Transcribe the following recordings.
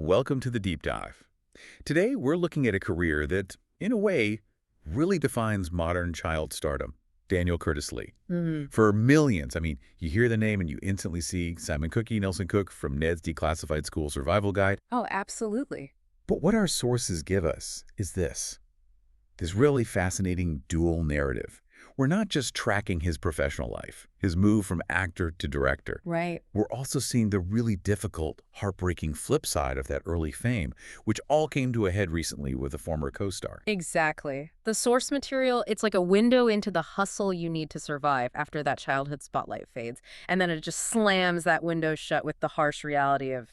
Welcome to the Deep Dive. Today, we're looking at a career that, in a way, really defines modern child stardom. Daniel Curtis Lee. For millions, you hear the name and you instantly see Simon Cooke, Nelson Cook from Ned's Declassified School Survival Guide. Oh, absolutely. But what our sources give us is this really fascinating dual narrative. We're not just tracking his professional life, his move from actor to director. Right. We're also seeing the really difficult, heartbreaking flip side of that early fame, which all came to a head recently with a former co-star. Exactly. The source material, it's like a window into the hustle you need to survive after that childhood spotlight fades. And then it just slams that window shut with the harsh reality of,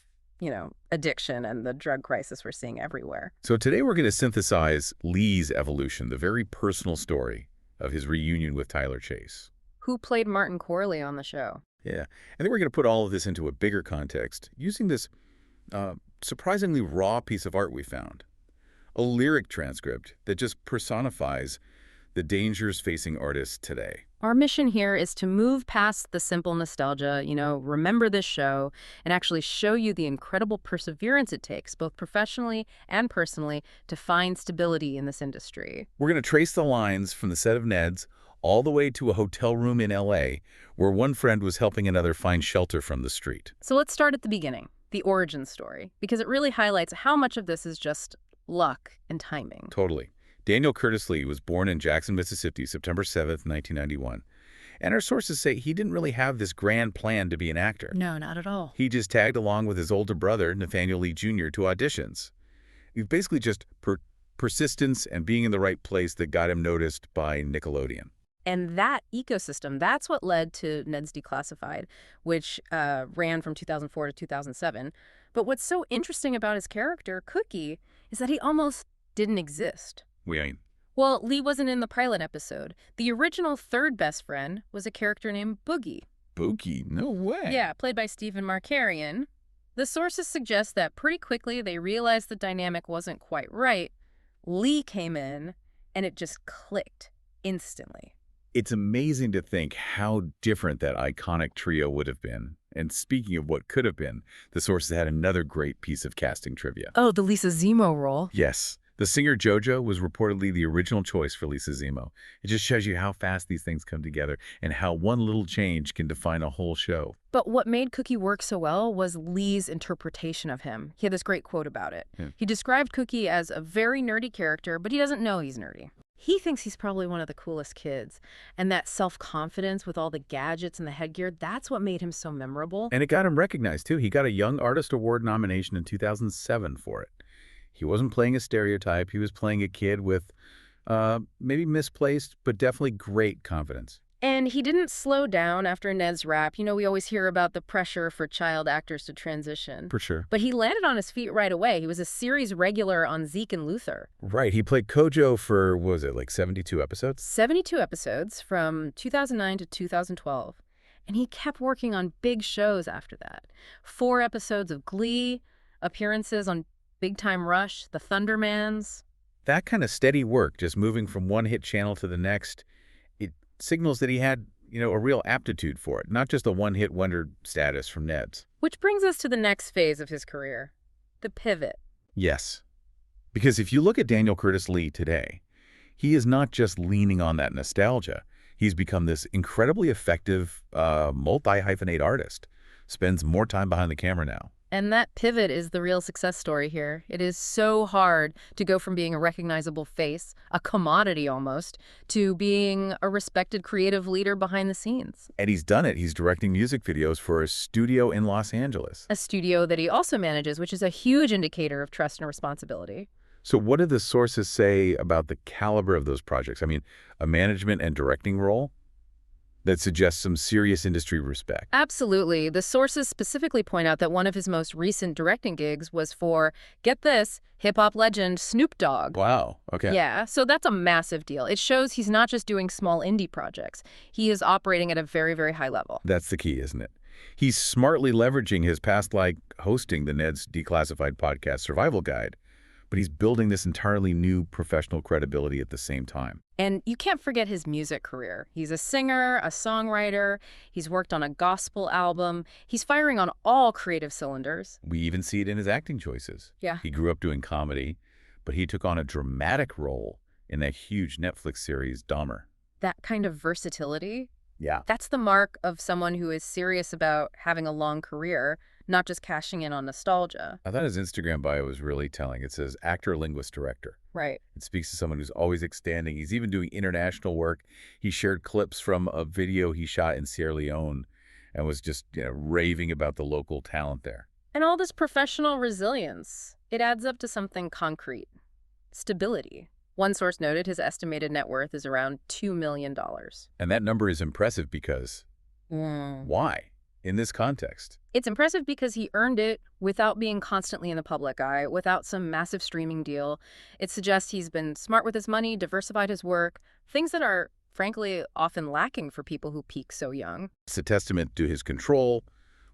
addiction and the drug crisis we're seeing everywhere. So today we're going to synthesize Lee's evolution, the very personal story of his reunion with Tyler Chase. Who played Martin Corley on the show? Yeah, and then we're going to put all of this into a bigger context using this surprisingly raw piece of art we found. A lyric transcript that just personifies the dangers facing artists today. Our mission here is to move past the simple nostalgia, remember this show, and actually show you the incredible perseverance it takes, both professionally and personally, to find stability in this industry. We're going to trace the lines from the set of Ned's all the way to a hotel room in L.A. where one friend was helping another find shelter from the street. So let's start at the beginning, the origin story, because it really highlights how much of this is just luck and timing. Totally. Daniel Curtis Lee was born in Jackson, Mississippi, September 7th, 1991. And our sources say he didn't really have this grand plan to be an actor. No, not at all. He just tagged along with his older brother, Nathaniel Lee Jr., to auditions. It was basically just persistence and being in the right place that got him noticed by Nickelodeon. And that ecosystem, that's what led to Ned's Declassified, which ran from 2004 to 2007. But what's so interesting about his character, Cookie, is that he almost didn't exist. Well, Lee wasn't in the pilot episode. The original third best friend was a character named Boogie. Boogie? No way. Yeah, played by Stephen Markarian. The sources suggest that pretty quickly they realized the dynamic wasn't quite right. Lee came in, and it just clicked instantly. It's amazing to think how different that iconic trio would have been. And speaking of what could have been, the sources had another great piece of casting trivia. Oh, the Lisa Zemo role? Yes. The singer JoJo was reportedly the original choice for Lisa Zemo. It just shows you how fast these things come together and how one little change can define a whole show. But what made Cookie work so well was Lee's interpretation of him. He had this great quote about it. Yeah. He described Cookie as a very nerdy character, but he doesn't know he's nerdy. He thinks he's probably one of the coolest kids. And that self-confidence with all the gadgets and the headgear, that's what made him so memorable. And it got him recognized, too. He got a Young Artist Award nomination in 2007 for it. He wasn't playing a stereotype. He was playing a kid with maybe misplaced, but definitely great confidence. And he didn't slow down after Ned's rap. We always hear about the pressure for child actors to transition. For sure. But he landed on his feet right away. He was a series regular on Zeke and Luther. Right. He played Kojo for, what was it, like 72 episodes? 72 episodes from 2009 to 2012. And he kept working on big shows after that. 4 episodes of Glee, appearances on Big Time Rush, The Thundermans. That kind of steady work, just moving from one hit channel to the next, it signals that he had, a real aptitude for it, not just a one-hit wonder status from Ned's. Which brings us to the next phase of his career, the pivot. Yes. Because if you look at Daniel Curtis Lee today, he is not just leaning on that nostalgia. He's become this incredibly effective multi-hyphenate artist, spends more time behind the camera now. And that pivot is the real success story here. It is so hard to go from being a recognizable face, a commodity almost, to being a respected creative leader behind the scenes. And he's done it. He's directing music videos for a studio in Los Angeles. A studio that he also manages, which is a huge indicator of trust and responsibility. So what do the sources say about the caliber of those projects? A management and directing role that suggests some serious industry respect. Absolutely. The sources specifically point out that one of his most recent directing gigs was for, get this, hip-hop legend Snoop Dogg. Wow. Okay. Yeah, so that's a massive deal. It shows he's not just doing small indie projects. He is operating at a very, very high level. That's the key, isn't it? He's smartly leveraging his past, like hosting the Ned's Declassified podcast Survival Guide, but he's building this entirely new professional credibility at the same time. And you can't forget his music career. He's a singer, a songwriter, he's worked on a gospel album. He's firing on all creative cylinders. We even see it in his acting choices. Yeah. He grew up doing comedy, but he took on a dramatic role in that huge Netflix series, Dahmer. That kind of versatility, Yeah. that's the mark of someone who is serious about having a long career, not just cashing in on nostalgia. I thought his Instagram bio was really telling. It says actor, linguist, director. Right. It speaks to someone who's always expanding. He's even doing international work. He shared clips from a video he shot in Sierra Leone and was just raving about the local talent there. And all this professional resilience, it adds up to something concrete. Stability. One source noted his estimated net worth is around $2 million. And that number is impressive because why? In this context. It's impressive because he earned it without being constantly in the public eye, without some massive streaming deal. It suggests he's been smart with his money, diversified his work, things that are, frankly, often lacking for people who peak so young. It's a testament to his control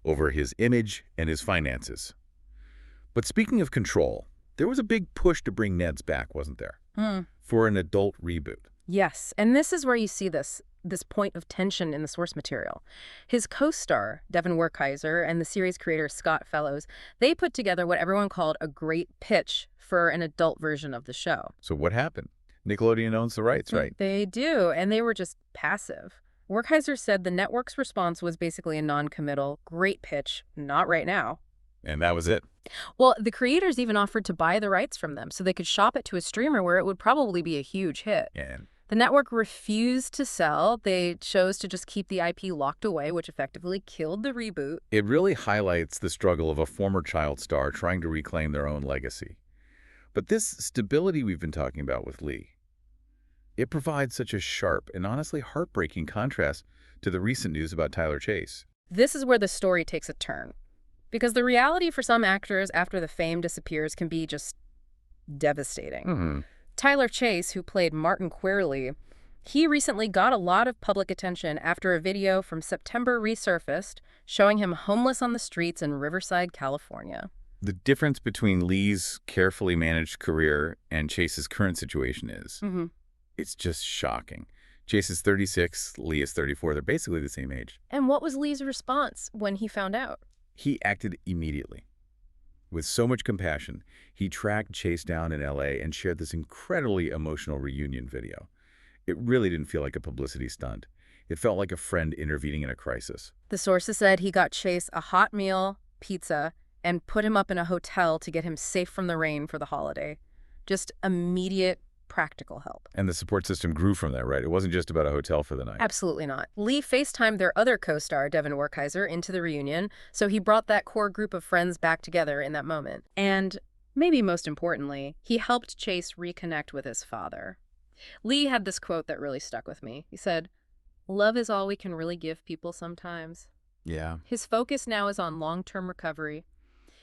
over his image and his finances. But speaking of control, there was a big push to bring Neds back, wasn't there? For an adult reboot. Yes, and this is where you see this point of tension in the source material. His co-star, Devin Werkheiser, and the series creator Scott Fellows, they put together what everyone called a great pitch for an adult version of the show. So what happened? Nickelodeon owns the rights, right? They do, and they were just passive. Werkheiser said the network's response was basically a non-committal, great pitch, not right now. And that was it. Well, the creators even offered to buy the rights from them so they could shop it to a streamer where it would probably be a huge hit. And the network refused to sell. They chose to just keep the IP locked away, which effectively killed the reboot. it really highlights the struggle of a former child star trying to reclaim their own legacy. But this stability we've been talking about with Lee, it provides such a sharp and honestly heartbreaking contrast to the recent news about Tyler Chase. This is where the story takes a turn. Because the reality for some actors after the fame disappears can be just devastating. Tyler Chase, who played Martin Queerly, he recently got a lot of public attention after a video from September resurfaced showing him homeless on the streets in Riverside, California. The difference between Lee's carefully managed career and Chase's current situation is, it's just shocking. Chase is 36, Lee is 34. They're basically the same age. And what was Lee's response when he found out? He acted immediately. With so much compassion, he tracked Chase down in L.A. and shared this incredibly emotional reunion video. It really didn't feel like a publicity stunt. It felt like a friend intervening in a crisis. The sources said he got Chase a hot meal, pizza, and put him up in a hotel to get him safe from the rain for the holiday. Just immediate, practical help. And the support system grew from that, right? It wasn't just about a hotel for the night. Absolutely not. Lee FaceTimed their other co-star, Devin Werkheiser, into the reunion, so he brought that core group of friends back together in that moment. And maybe most importantly, he helped Chase reconnect with his father. Lee had this quote that really stuck with me. He said, "Love is all we can really give people sometimes." Yeah. His focus now is on long-term recovery.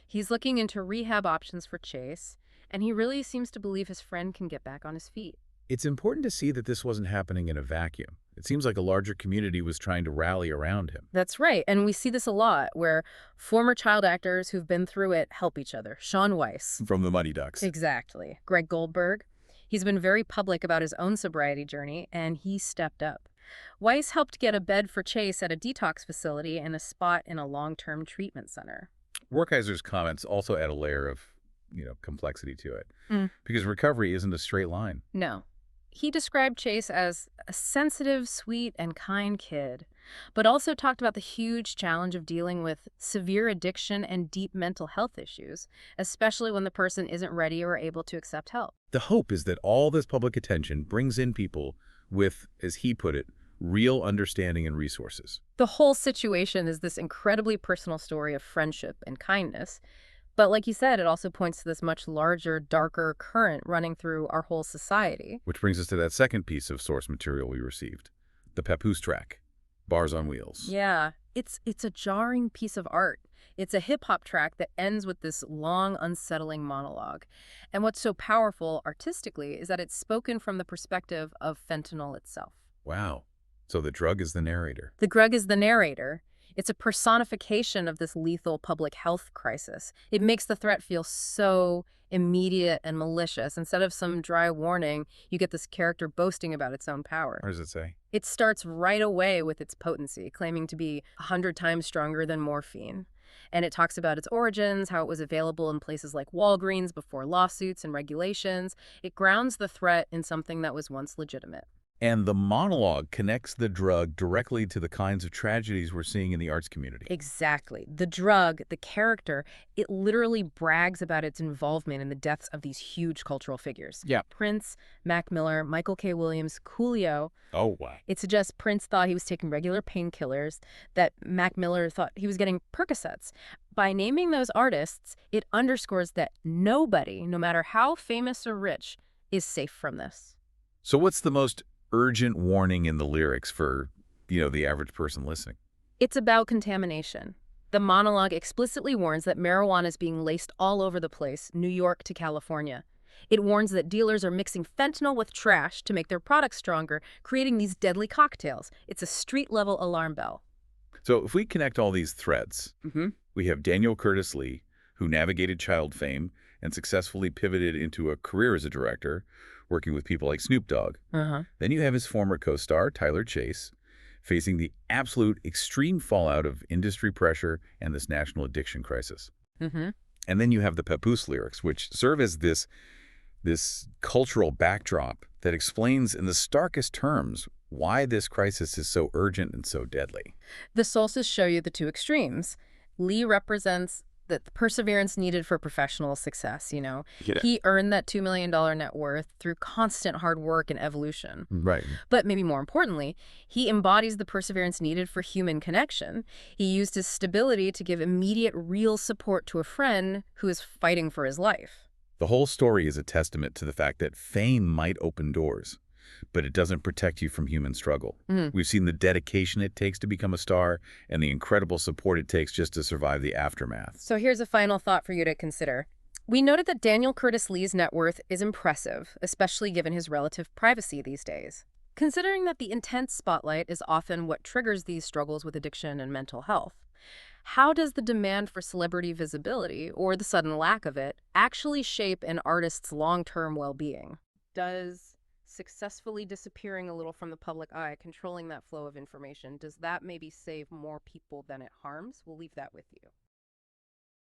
He's looking into rehab options for Chase, and he really seems to believe his friend can get back on his feet. It's important to see that this wasn't happening in a vacuum. It seems like a larger community was trying to rally around him. That's right, and we see this a lot, where former child actors who've been through it help each other. Shaun Weiss. From the Mighty Ducks. Exactly. Greg Goldberg. He's been very public about his own sobriety journey, and he stepped up. Weiss helped get a bed for Chase at a detox facility and a spot in a long-term treatment center. Werkheiser's comments also add a layer of, complexity to it. Because recovery isn't a straight line. No. He described Chase as a sensitive, sweet, and kind kid, but also talked about the huge challenge of dealing with severe addiction and deep mental health issues, especially when the person isn't ready or able to accept help. The hope is that all this public attention brings in people with, as he put it, real understanding and resources. The whole situation is this incredibly personal story of friendship and kindness. But like you said, it also points to this much larger, darker current running through our whole society. Which brings us to that second piece of source material we received, the Papoose track, Bars on Wheels. Yeah, it's a jarring piece of art. It's a hip-hop track that ends with this long, unsettling monologue. And what's so powerful artistically is that it's spoken from the perspective of fentanyl itself. Wow. So the drug is the narrator. The drug is the narrator. It's a personification of this lethal public health crisis. It makes the threat feel so immediate and malicious. Instead of some dry warning, you get this character boasting about its own power. What does it say? It starts right away with its potency, claiming to be 100 times stronger than morphine. And it talks about its origins, how it was available in places like Walgreens before lawsuits and regulations. It grounds the threat in something that was once legitimate. And the monologue connects the drug directly to the kinds of tragedies we're seeing in the arts community. Exactly. The drug, the character, it literally brags about its involvement in the deaths of these huge cultural figures. Yeah. Prince, Mac Miller, Michael K. Williams, Coolio. Oh, wow. It suggests Prince thought he was taking regular painkillers, that Mac Miller thought he was getting Percocets. By naming those artists, it underscores that nobody, no matter how famous or rich, is safe from this. So what's the most urgent warning in the lyrics for, the average person listening? It's about contamination. The monologue explicitly warns that marijuana is being laced all over the place, New York to California. It warns that dealers are mixing fentanyl with trash to make their products stronger, creating these deadly cocktails. It's a street-level alarm bell. So if we connect all these threads, we have Daniel Curtis Lee, who navigated child fame and successfully pivoted into a career as a director, working with people like Snoop Dogg. Then you have his former co-star, Tyler Chase, facing the absolute extreme fallout of industry pressure and this national addiction crisis. And then you have the Papoose lyrics, which serve as this cultural backdrop that explains in the starkest terms why this crisis is so urgent and so deadly. The sources show you the two extremes. Lee represents the perseverance needed for professional success, Yeah. He earned that $2 million net worth through constant hard work and evolution. Right. But maybe more importantly, he embodies the perseverance needed for human connection. He used his stability to give immediate, real support to a friend who is fighting for his life. The whole story is a testament to the fact that fame might open doors, but it doesn't protect you from human struggle. We've seen the dedication it takes to become a star and the incredible support it takes just to survive the aftermath. So here's a final thought for you to consider. We noted that Daniel Curtis Lee's net worth is impressive, especially given his relative privacy these days. Considering that the intense spotlight is often what triggers these struggles with addiction and mental health, how does the demand for celebrity visibility, or the sudden lack of it, actually shape an artist's long-term well-being? Does successfully disappearing a little from the public eye, controlling that flow of information, does that maybe save more people than it harms? We'll leave that with you.